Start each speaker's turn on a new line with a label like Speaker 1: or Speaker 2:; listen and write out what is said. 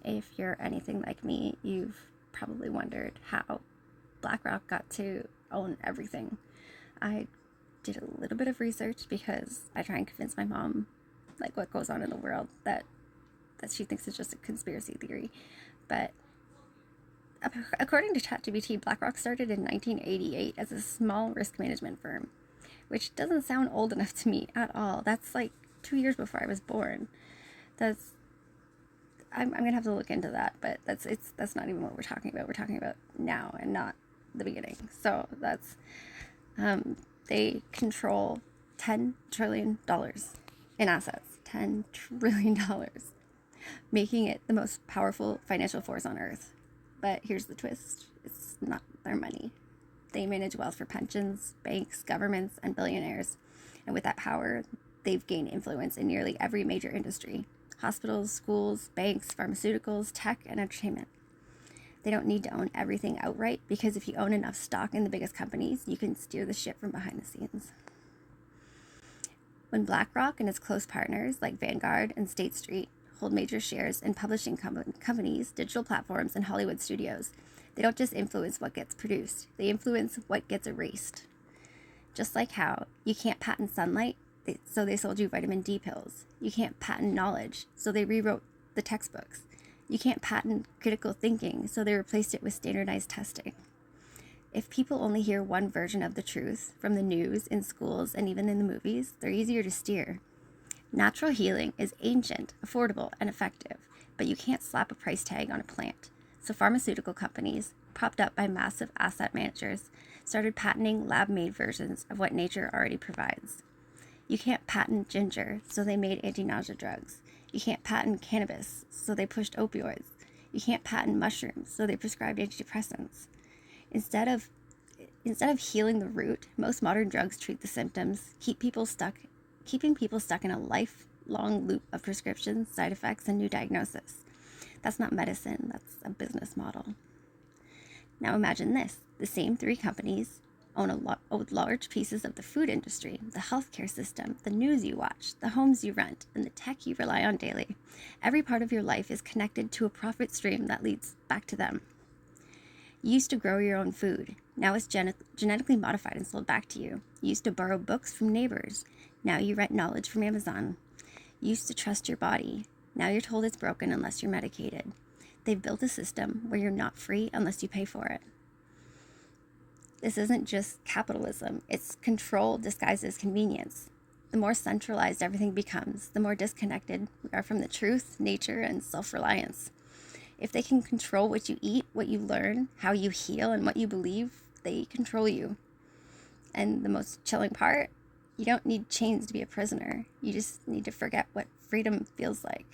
Speaker 1: if you're anything like me, you've probably wondered how BlackRock got to own everything. I did a little bit of research because I try and convince my mom, like, what goes on in the world, that she thinks is just a conspiracy theory. But according to ChatGPT, BlackRock started in 1988 as a small risk management firm, which doesn't sound old enough to me at all. That's like 2 years before I was born. I'm gonna have to look into that, but that's not even what we're talking about. We're talking about now and not the beginning. So they control $10 trillion in assets. $10 trillion, making it the most powerful financial force on earth. But here's the twist: it's not their money. They manage wealth for pensions, banks, governments, and billionaires. And with that power, they've gained influence in nearly every major industry: hospitals, schools, banks, pharmaceuticals, tech, and entertainment. They don't need to own everything outright, because if you own enough stock in the biggest companies, you can steer the ship from behind the scenes. When BlackRock and its close partners like Vanguard and State Street hold major shares in publishing companies, digital platforms, and Hollywood studios, they don't just influence what gets produced, they influence what gets erased. Just like how you can't patent sunlight, so they sold you vitamin D pills. You can't patent knowledge, so they rewrote the textbooks. You can't patent critical thinking, so they replaced it with standardized testing. If people only hear one version of the truth from the news, in schools, and even in the movies, they're easier to steer. Natural healing is ancient, affordable, and effective, but you can't slap a price tag on a plant. So pharmaceutical companies, propped up by massive asset managers, started patenting lab-made versions of what nature already provides. You can't patent ginger, so they made anti-nausea drugs. You can't patent cannabis, so they pushed opioids. You can't patent mushrooms, so they prescribed antidepressants. Instead of healing the root, most modern drugs treat the symptoms, keeping people stuck in a lifelong loop of prescriptions, side effects, and new diagnosis. That's not medicine, that's a business model. Now imagine this: the same three companies own large pieces of the food industry, the healthcare system, the news you watch, the homes you rent, and the tech you rely on daily. Every part of your life is connected to a profit stream that leads back to them. You used to grow your own food. Now it's genetically modified and sold back to you. You used to borrow books from neighbors. Now you rent knowledge from Amazon. You used to trust your body. Now you're told it's broken unless you're medicated. They've built a system where you're not free unless you pay for it. This isn't just capitalism. It's control disguised as convenience. The more centralized everything becomes, the more disconnected we are from the truth, nature, and self-reliance. If they can control what you eat, what you learn, how you heal, and what you believe, they control you. And the most chilling part, you don't need chains to be a prisoner. You just need to forget what freedom feels like.